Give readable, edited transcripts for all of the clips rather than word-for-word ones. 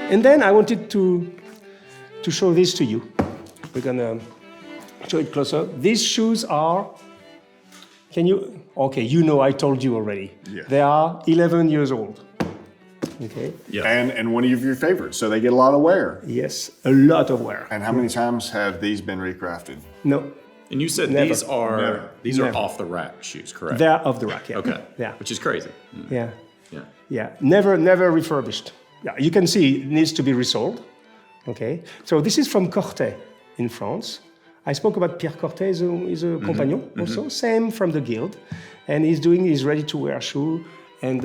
And then I wanted to show this to you. We're gonna show it closer. These shoes are, okay, I told you already. Yeah. They are 11 years old. Okay. Yeah. And one of your favorites, so they get a lot of wear. Yes, a lot of wear. And how many times have these been recrafted? No. And you said Never. these are Never. off the rack shoes, correct? They're off the rack, yeah. Okay. Yeah. Which is crazy. Yeah. Yeah. Yeah. Never refurbished. Yeah. You can see it needs to be resold. Okay. So this is from Corthay in France. I spoke about Pierre Corthay, is a compagnon also, same from the guild. And he's doing his ready-to-wear shoe. And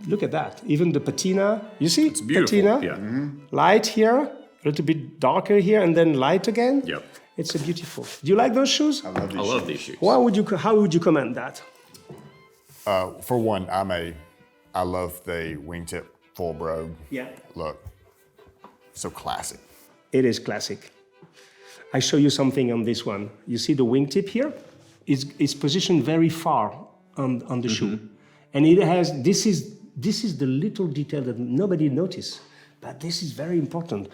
look at that. Even the patina, you see? It's beautiful. Patina, Yeah. light here, a little bit darker here, and then light again. Yep. It's a beautiful. Do you like those shoes? I love these. I love these shoes. How would you comment that? For one, I love the wingtip full brogue. Yeah. Look, so classic. It is classic. I show you something on this one. You see the wingtip here? It's positioned very far on the shoe. And it has, this is the little detail that nobody notices, but this is very important.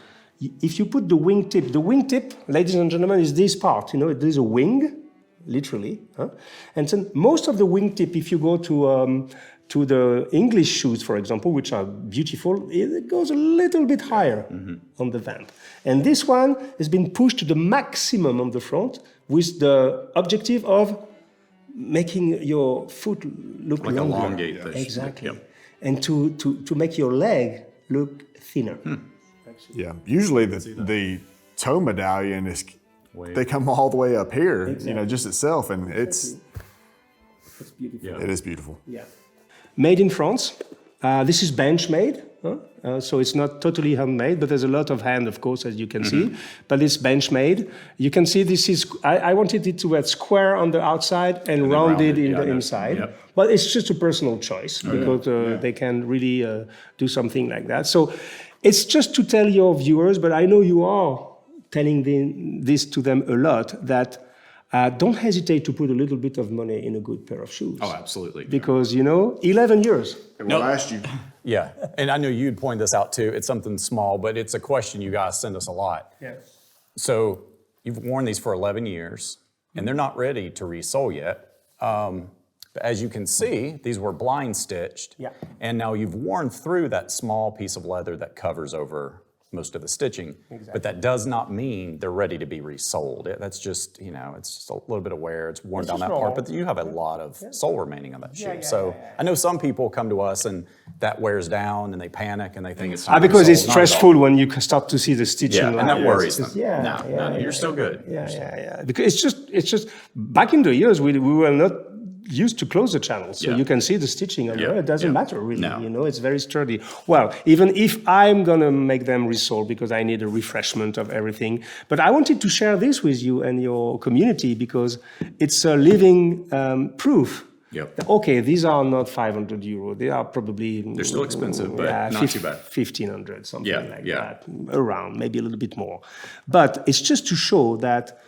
If you put the wingtip, ladies and gentlemen, is this part, there's a wing, literally. Huh? And so most of the wingtip, if you go to the English shoes, for example, which are beautiful, it goes a little bit higher on the vamp. And this one has been pushed to the maximum on the front with the objective of making your foot look like longer. elongate this. Exactly. Yep. And to make your leg look thinner. Yeah. Usually the toe medallion is, they come all the way up here, just itself, and it's beautiful. it is beautiful. Yeah. Made in France. This is bench made, so it's not totally handmade, but there's a lot of hand, of course, as you can see. But it's bench made. You can see this is, I wanted it to be square on the outside and rounded in the inside. Yep. But it's just a personal choice because they can really do something like that. So it's just to tell your viewers, but I know you are telling this to them a lot, that don't hesitate to put a little bit of money in a good pair of shoes. Oh, absolutely. Because, 11 years. And we'll ask you. Yeah, and I know you'd point this out too. It's something small, but it's a question you guys send us a lot. Yeah. So you've worn these for 11 years, and they're not ready to resole yet. But as you can see, these were blind stitched. Yeah. And now you've worn through that small piece of leather that covers over most of the stitching. Exactly. But that does not mean they're ready to be resoled. That's just, it's just a little bit of wear. It's worn down that part, but you have a lot of sole remaining on that shoe. So I know some people come to us and that wears down and they panic and they think it's time to Because it's resole. Not at all. stressful when you start to see the stitching. Yeah, and that worries them. Yeah, No, you're still good. Yeah. Because it's just back in the years we were not used to close the channel, so you can see the stitching on there. It doesn't matter really. No. It's very sturdy. Well, even if I'm gonna make them resole because I need a refreshment of everything, but I wanted to share this with you and your community because it's a living proof. Yep. That, okay, these are not 500 euro. They are probably They're still expensive, but not too bad. 1,500, something like Yeah. that, around, maybe a little bit more. But it's just to show that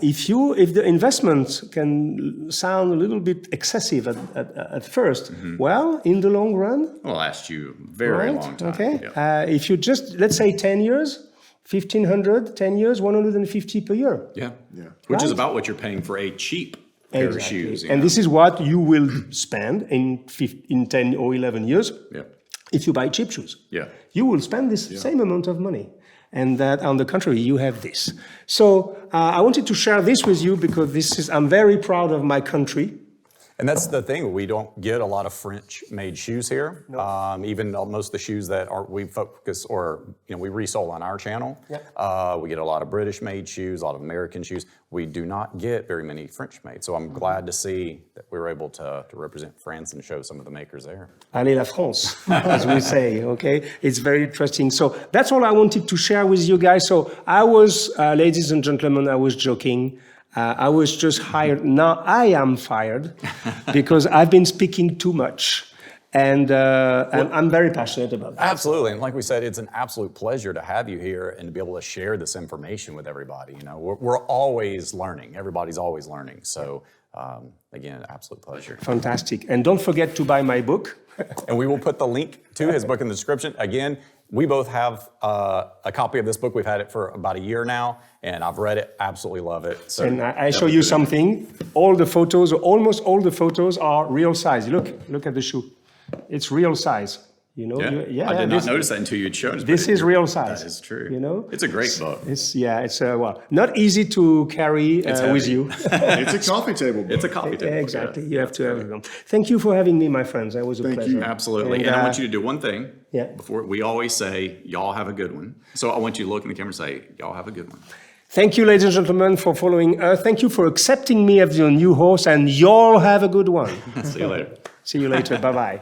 if the investment can sound a little bit excessive at first, well, in the long run, Will last you a very long time. okay. Yeah. If you just, let's say 10 years, 1,500, 10 years, 150 per year. Yeah. Which is Right. about what you're paying for a cheap pair of shoes. And this is what you will spend in 10 or 11 years if you buy cheap shoes. Yeah. You will spend this same amount of money. And that, on the contrary, you have this. So I wanted to share this with you because I'm very proud of my country. And that's the thing, we don't get a lot of French-made shoes here. No. Even most of the shoes that we focus or we resole on our channel. Yeah. We get a lot of British-made shoes, a lot of American shoes. We do not get very many French-made. So I'm glad to see that we were able to represent France and show some of the makers there. Allez la France, as we say, okay? It's very interesting. So that's all I wanted to share with you guys. So I was, ladies and gentlemen, I was joking. I was just hired. Now I am fired because I've been speaking too much. And I'm very passionate about that. Absolutely, and like we said, it's an absolute pleasure to have you here and to be able to share this information with everybody. We're always learning. Everybody's always learning. So again, absolute pleasure. Fantastic. And don't forget to buy my book. And we will put the link to his book in the description. Again, We both have a copy of this book. We've had it for about a year now, and I've read it, absolutely love it. So And I show you something. All the photos, almost all the photos are real size. Look at the shoe. It's real size. You know, I did not notice that until you'd shown us. This is real size. That is true. You know, it's a great book. It's well, not easy to carry with you. It's a coffee table book. It's a coffee table. Exactly. Yeah. You have to have them. Thank you for having me, my friends. That was a pleasure. Absolutely. And I want you to do one thing. Yeah. Before we always say, y'all have a good one. So I want you to look in the camera and say, y'all have a good one. Thank you, ladies and gentlemen, for following us. Thank you for accepting me as your new host, and y'all have a good one. See you later. See you later. Bye-bye.